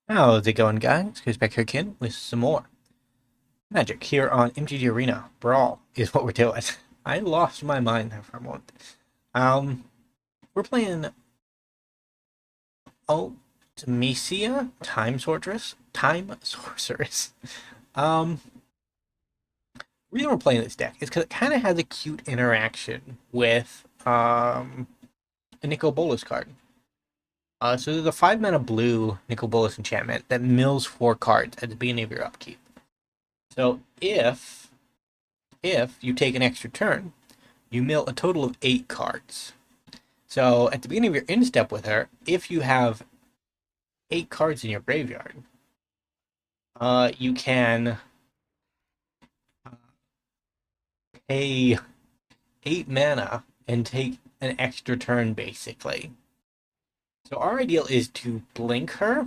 How's it going, guys? Here's back here, Ken, with some more magic here on MTG Arena. Brawl is what we're doing. I lost my mind there for a moment. Um, we're playing Ultimecia, Time Sorceress. Um, reason we're playing this deck is because it kind of has a cute interaction with a Nicol Bolas card. So there's a 5 mana blue Nicol Bolas enchantment that mills 4 cards at the beginning of your upkeep. So if you take an extra turn, you mill a total of 8 cards. So at the beginning of your end step with her, if you have 8 cards in your graveyard, you can pay 8 mana and take an extra turn, basically. So our ideal is to blink her,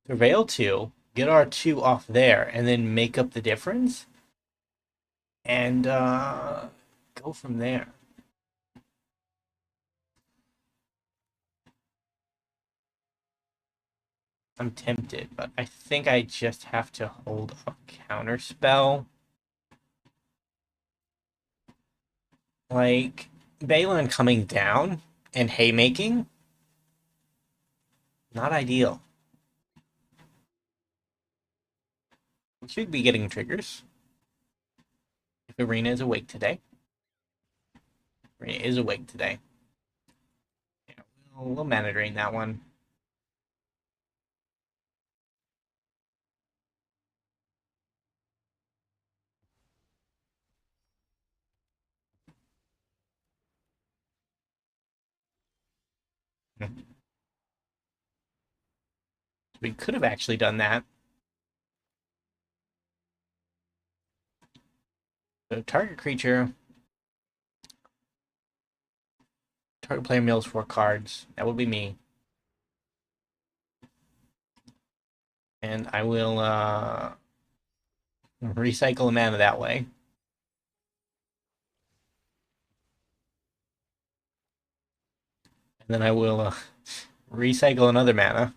surveil 2, get our 2 off there, and then make up the difference, and go from there. I'm tempted, but I think I just have to hold a counter spell. Like, Balin coming down and haymaking, not ideal. We should be getting triggers. If Arena is awake today. Arena is awake today. Yeah, we'll mana drain that one. We could have actually done that. So target creature, target player mills 4 cards. That would be me. And I will recycle a mana that way. And then I will recycle another mana.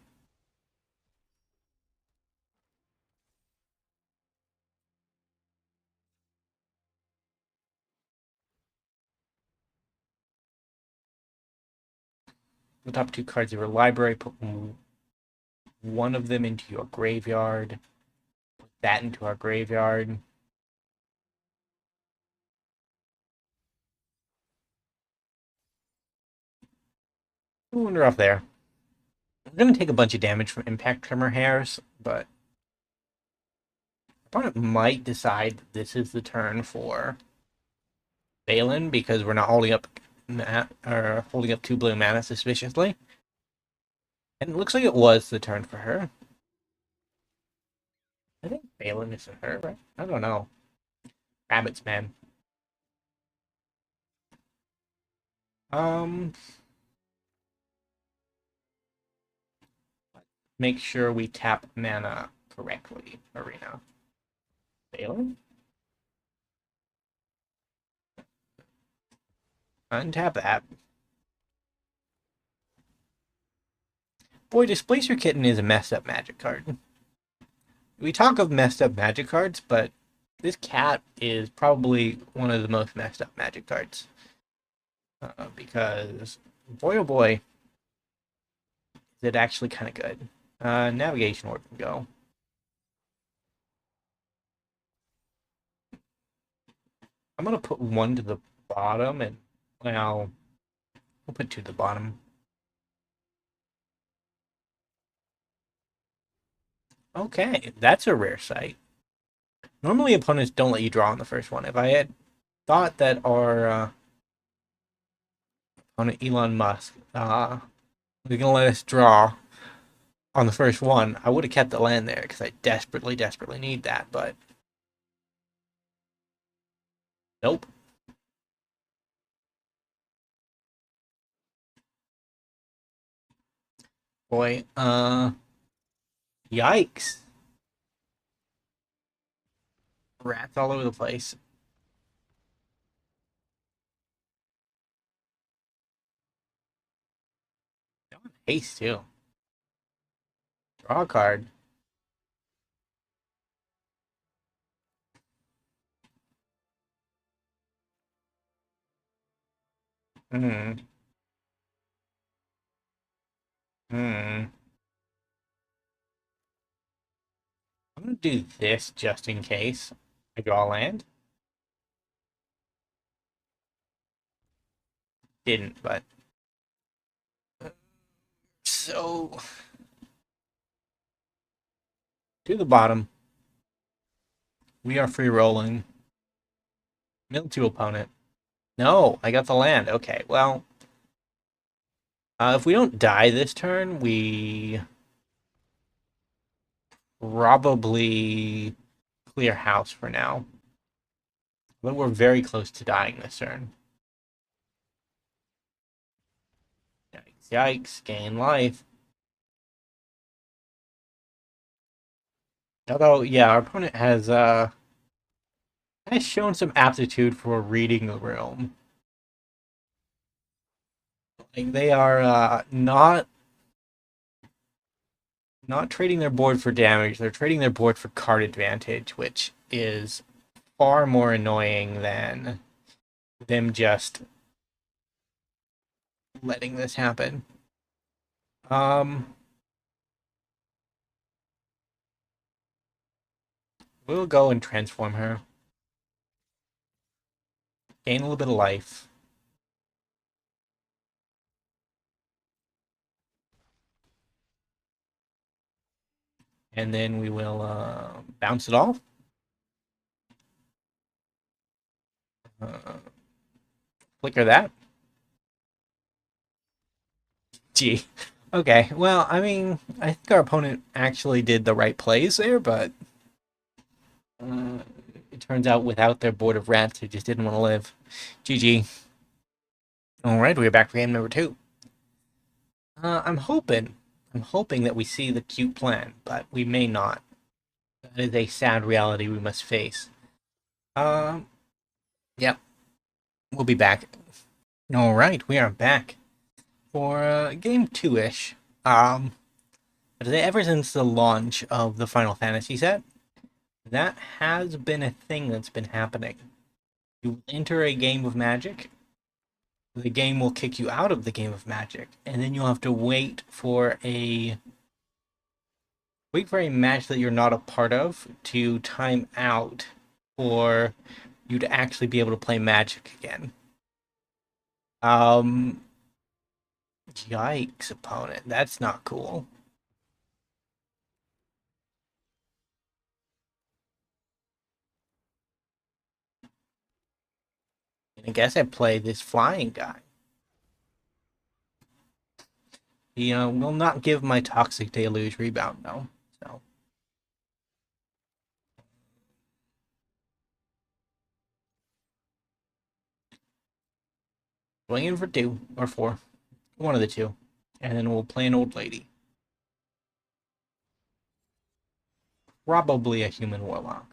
The top 2 cards of your library, put one of them into your graveyard. Put that into our graveyard. We'll off there. I'm going to take a bunch of damage from Impact Tremor Hairs, but opponent might decide this is the turn for Balin because we're not holding up or holding up 2 blue mana suspiciously. And it looks like it was the turn for her. I think Balin is her, right? I don't know. Rabbits, man. Um, make sure we tap mana correctly, Arena. Balin? Untap that. Boy, Displacer Kitten is a messed up magic card. We talk of messed up magic cards, but this cat is probably one of the most messed up magic cards. Because, boy oh boy, is it actually kind of good. Navigation Orb can go. I'm going to put 1 to the bottom, and, well, we'll put 2 to the bottom. Okay, that's a rare sight. Normally, opponents don't let you draw on the first one. If I had thought that our opponent Elon Musk was going to let us draw on the first one, I would have kept the land there because I desperately, desperately need that, but nope. Boy, yikes. Rats all over the place. Haste, too. Draw a card. Hmm. Hmm. I'm gonna do this just in case I draw a land. Didn't, but so to the bottom. We are free rolling. Mill to opponent. No, I got the land. Okay, well, if we don't die this turn, we probably clear house for now. But we're very close to dying this turn. Yikes, yikes, gain life. Although, yeah, our opponent has shown some aptitude for reading the realm. Like they are not trading their board for damage, they're trading their board for card advantage, which is far more annoying than them just letting this happen. Um, we'll go and transform her. Gain a little bit of life. And then we will bounce it off. Flicker that. Gee. Okay, well, I mean, I think our opponent actually did the right plays there, but uh, it turns out without their board of rats, they just didn't want to live. GG. All right, we're back for game number 2. I'm hoping that we see the cute plan, but we may not. That is a sad reality we must face. Um, yep, we'll be back. All right, we are back for game 2-ish. I'd say ever since the launch of the Final Fantasy set, that has been a thing that's been happening. You enter a game of Magic, the game will kick you out of the game of Magic, and then you'll have to wait for a match that you're not a part of to time out for you to actually be able to play Magic again. Um, Yikes, opponent. That's not cool. I guess I play this flying guy. He will not give my Toxic Deluge rebound, though. So going in for 2 or 4. One of the two. And then we'll play an old lady. Probably a human warlock.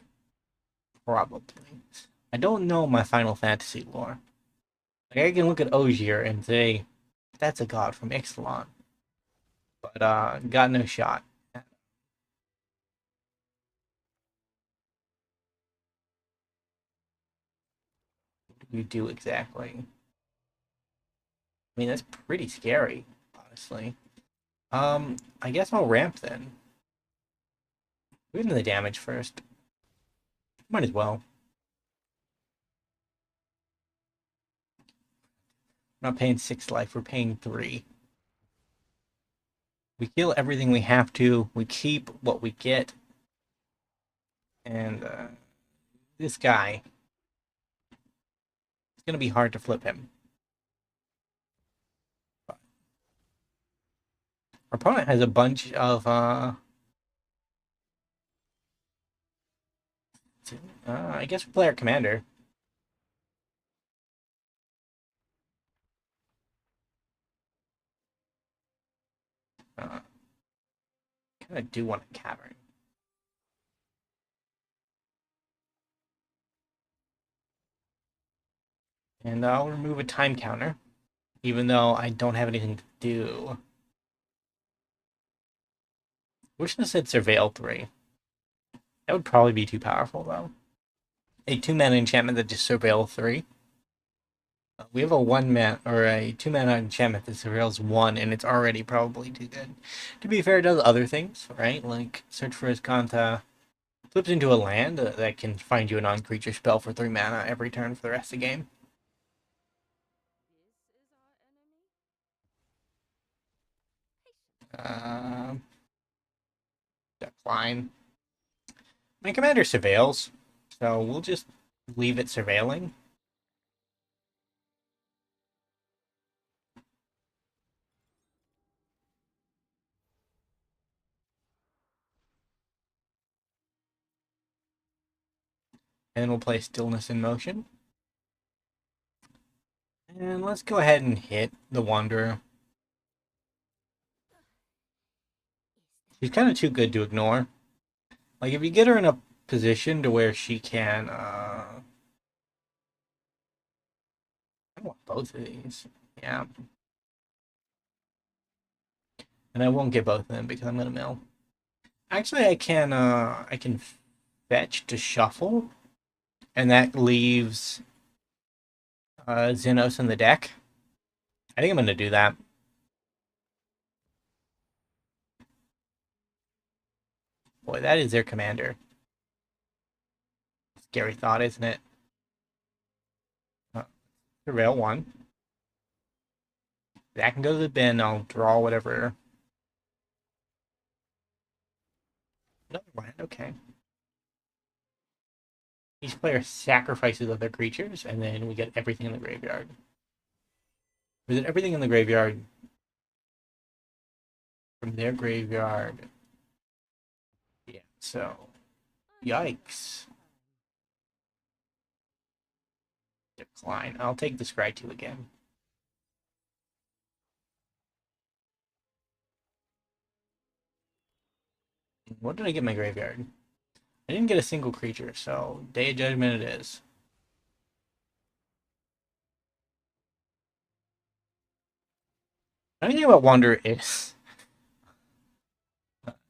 Probably. I don't know my Final Fantasy lore. Like I can look at Ogier and say, that's a god from Ixalan. But got no shot. What do you do exactly? I mean, that's pretty scary, honestly. I guess I'll ramp then. We're into the damage first. Might as well. We're not paying 6 life, we're paying 3. We kill everything we have to, we keep what we get. And this guy, it's gonna be hard to flip him. But our opponent has a bunch of I guess we play our commander. Uh, kind of do want a cavern. And I'll remove a time counter, even though I don't have anything to do. wish it said Surveil 3. That would probably be too powerful, though. A 2-mana enchantment that just Surveil 3. We have a 1-mana or a 2-mana enchantment that surveils 1, and it's already probably too good. To be fair, it does other things, right? Like search for Azcanta, flips into a land that can find you a non-creature spell for 3 mana every turn for the rest of the game. Decline. My commander surveils, so we'll just leave it surveilling. And we'll play Stillness in Motion. And let's go ahead and hit the Wanderer. She's kind of too good to ignore. Like, if you get her in a position to where she can, I want both of these. Yeah. And I won't get both of them because I'm gonna mill. Actually, I can fetch to shuffle, and that leaves Xenos in the deck. I think I'm gonna do that. Boy, that is their commander. Scary thought, isn't it? Rail 1. That can go to the bin. I'll draw whatever. Another land, okay. Each player sacrifices other creatures, and then we get everything in the graveyard. We get everything in the graveyard from their graveyard. Yeah, so. Yikes. Decline. I'll take the Scry 2 again. What did I get in my graveyard? I didn't get a single creature, so Day of Judgment it is. The only thing about Wander is,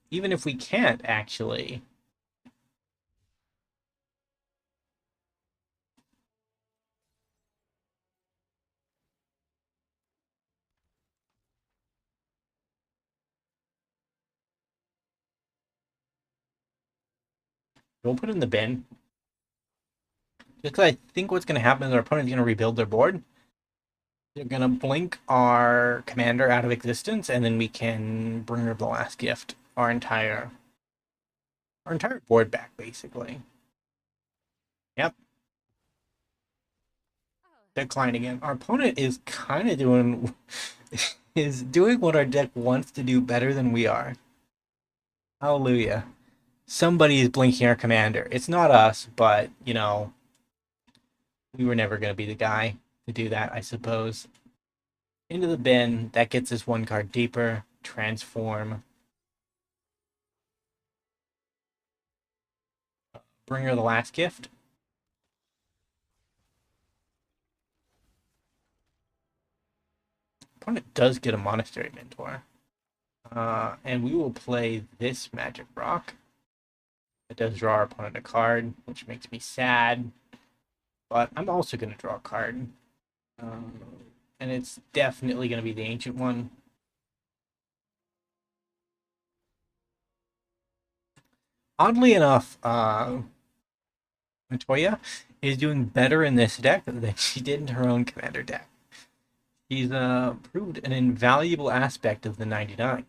even if we can't actually, we'll put it in the bin. Just because I think what's going to happen is our opponent's going to rebuild their board. They're going to blink our commander out of existence, and then we can bring her the last gift. Our entire board back, basically. Yep. Decline again. Our opponent is kind of doing is doing what our deck wants to do better than we are. Hallelujah. Somebody is blinking our commander. It's not us, but, you know, we were never going to be the guy to do that, I suppose. Into the bin. That gets us 1 card deeper. Transform. Bring her the last gift. Opponent does get a Monastery Mentor. And we will play this Magic Rock. It does draw our opponent a card, which makes me sad. But I'm also going to draw a card. And it's definitely going to be the Ancient one. Oddly enough, Matoya is doing better in this deck than she did in her own commander deck. She's proved an invaluable aspect of the 99.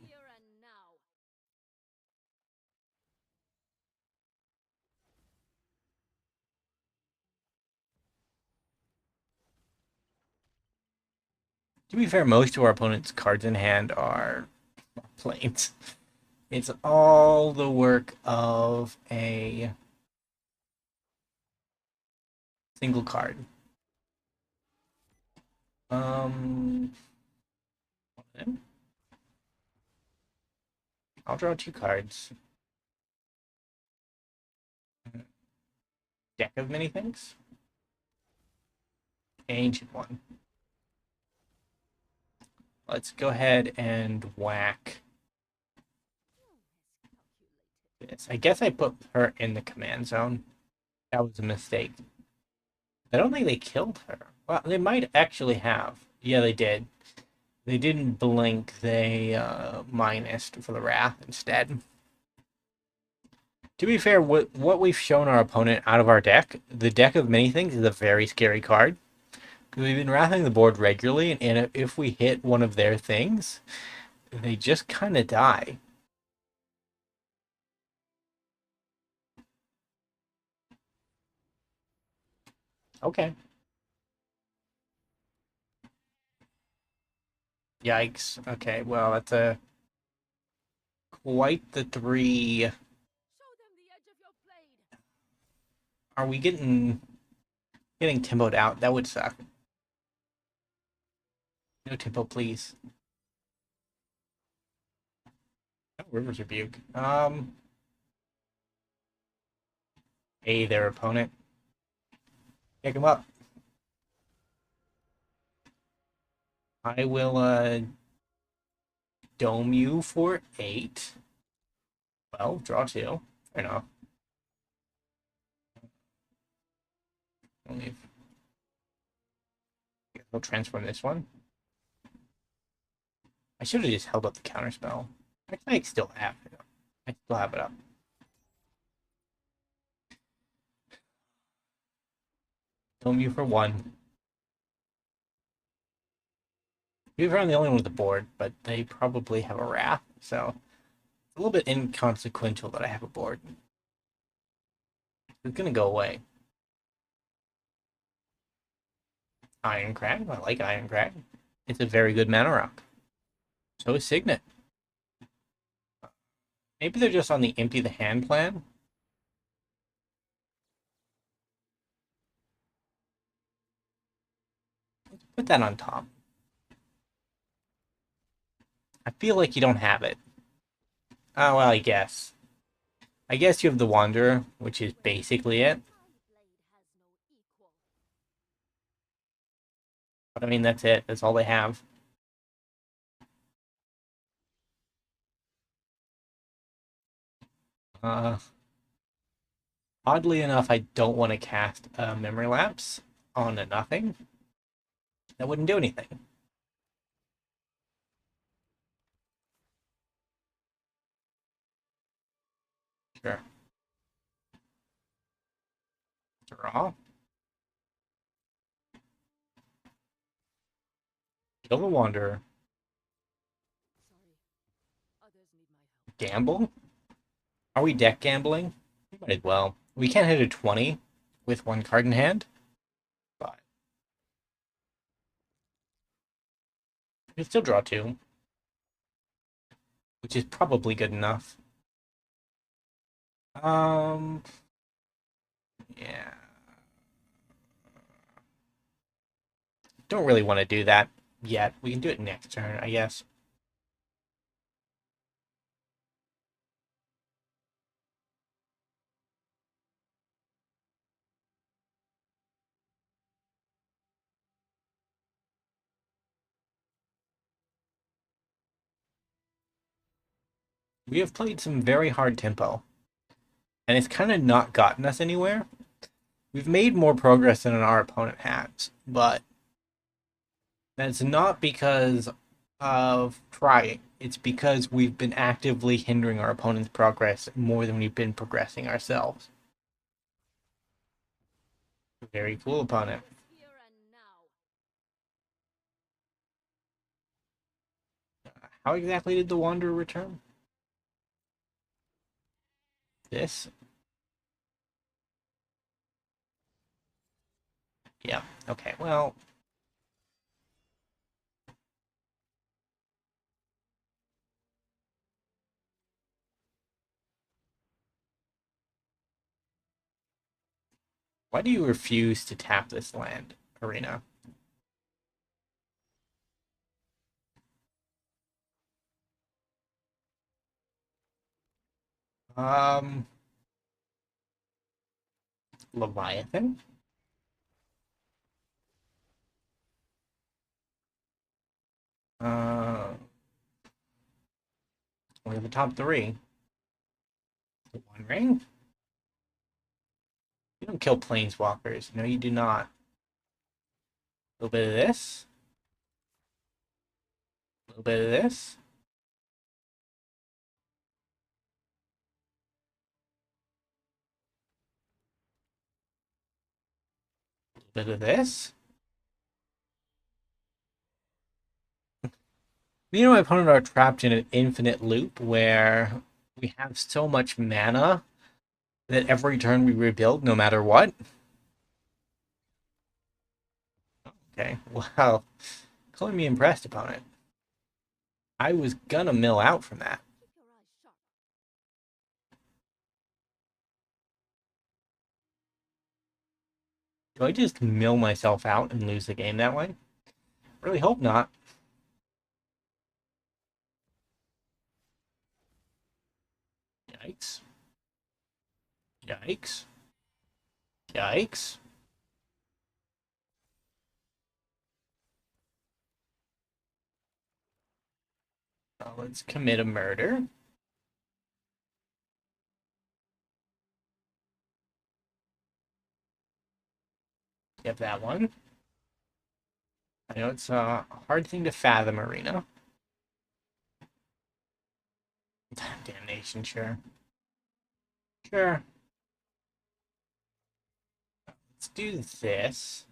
To be fair, most of our opponent's cards in hand are planes. It's all the work of a single card. I'll draw 2 cards. Deck of many things. Ancient one. Let's go ahead and whack Yes, I guess I put her in the command zone. That was a mistake. I don't think they killed her. Well, they might actually have. Yeah, they did. They didn't blink. They minused for the Wrath instead. To be fair, what we've shown our opponent out of our deck, the deck of many things is a very scary card. We've been wrathing the board regularly, and if we hit one of their things, they just kind of die. Okay. Yikes. Okay, well, that's a quite the three. Are we getting tempoed out? That would suck. No tempo, please. Oh, River's Rebuke. Their opponent. Pick him up. I will dome you for 8. Well, draw 2. Fair enough. Only we'll transform this one. I should have just held up the counterspell. Actually, I still have it. I still have it up. Dome you for 1. We're the only one with the board, but they probably have a Wrath, so it's a little bit inconsequential that I have a board. It's gonna go away. Irencrag. I like Irencrag. It's a very good mana rock. So is Signet. Maybe they're just on the empty the hand plan. Let's put that on top. I feel like you don't have it. Oh, well, I guess. I guess you have the Wanderer, which is basically it. But I mean, that's it. That's all they have. Uh, Oddly enough, I don't want to cast a Memory Lapse on a nothing. That wouldn't do anything. Sure. Draw. Kill the Wanderer. Gamble? Are we deck gambling? We might as well. We can't hit a 20 with 1 card in hand, but we can still draw 2, which is probably good enough. Um, yeah. Don't really want to do that yet. We can do it next turn, I guess. We have played some very hard tempo, and it's kind of not gotten us anywhere. We've made more progress than our opponent has, but that's not because of trying. It's because we've been actively hindering our opponent's progress more than we've been progressing ourselves. Very cool opponent. How exactly did the Wanderer return? This? Yeah. Okay, well, why do you refuse to tap this land, Arena? Um, Leviathan? Uh, we have the top 3. One ring? You don't kill planeswalkers. No, you do not. A little bit of this. A little bit of this. A little bit of this. Me and my opponent are trapped in an infinite loop where we have so much mana that every turn we rebuild no matter what. Okay, wow. Calling me impressed, opponent. I was gonna mill out from that. Do I just mill myself out and lose the game that way? Really hope not. Yikes. Yikes. Yikes. Let's commit a murder. Get that one. I know it's a hard thing to fathom, Arena. Damnation, sure. Sure. Let's do this.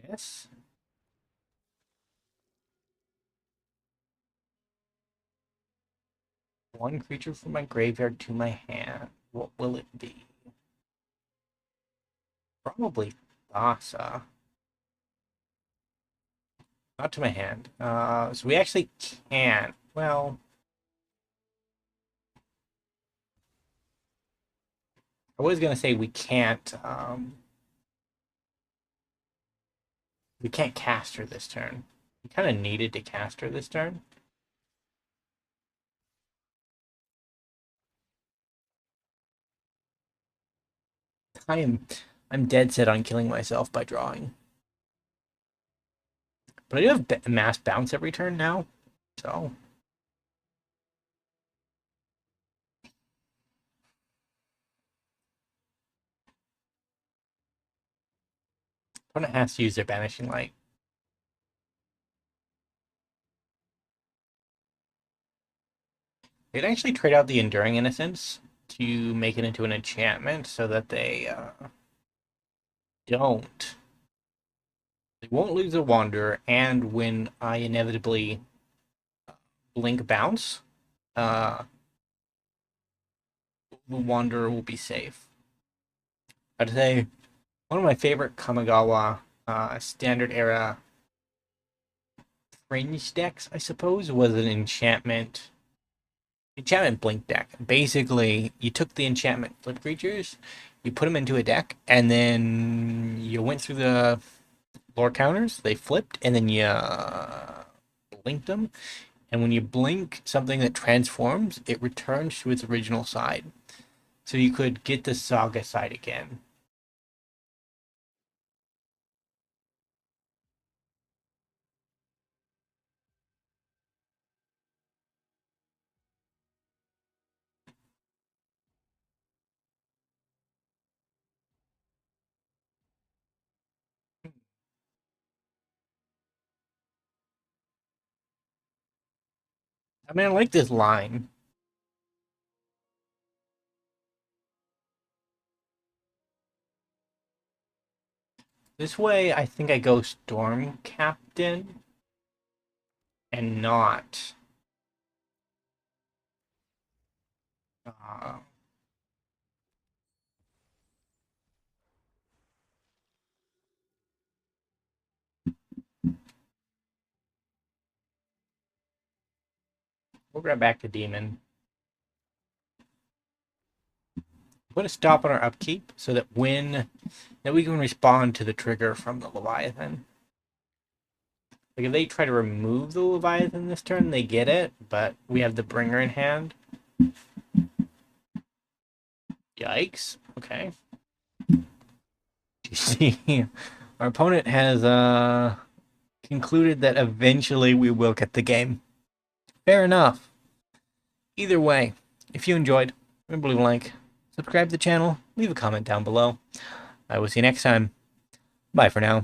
This. One creature from my graveyard to my hand. What will it be? Probably Thassa. Not to my hand. So we actually can't. Well, I was gonna say we can't. We can't cast her this turn. We kind of needed to cast her this turn. I'm dead set on killing myself by drawing. But I do have mass bounce every turn now, so opponent has to use their banishing light. They'd actually trade out the Enduring Innocence to make it into an enchantment so that they don't. They won't lose a Wanderer, and when I inevitably blink bounce, the Wanderer will be safe. I'd say one of my favorite Kamigawa standard era fringe decks, I suppose, was an enchantment blink deck. Basically, you took the enchantment flip creatures, you put them into a deck, and then you went through the lore counters, they flipped, and then you blinked them. And when you blink something that transforms, it returns to its original side. So you could get the Saga side again. I mean, I like this line. This way, I think I go Storm Captain and not. Uh, we'll grab back the Demon. Put a stop on our upkeep so that we can respond to the trigger from the Leviathan. Like if they try to remove the Leviathan this turn, they get it, but we have the Bringer in hand. Yikes. Okay. You see, our opponent has concluded that eventually we will get the game. Fair enough. Either way, If you enjoyed, remember to leave a like, subscribe to the channel, leave a comment down below. I will see you next time. Bye for now.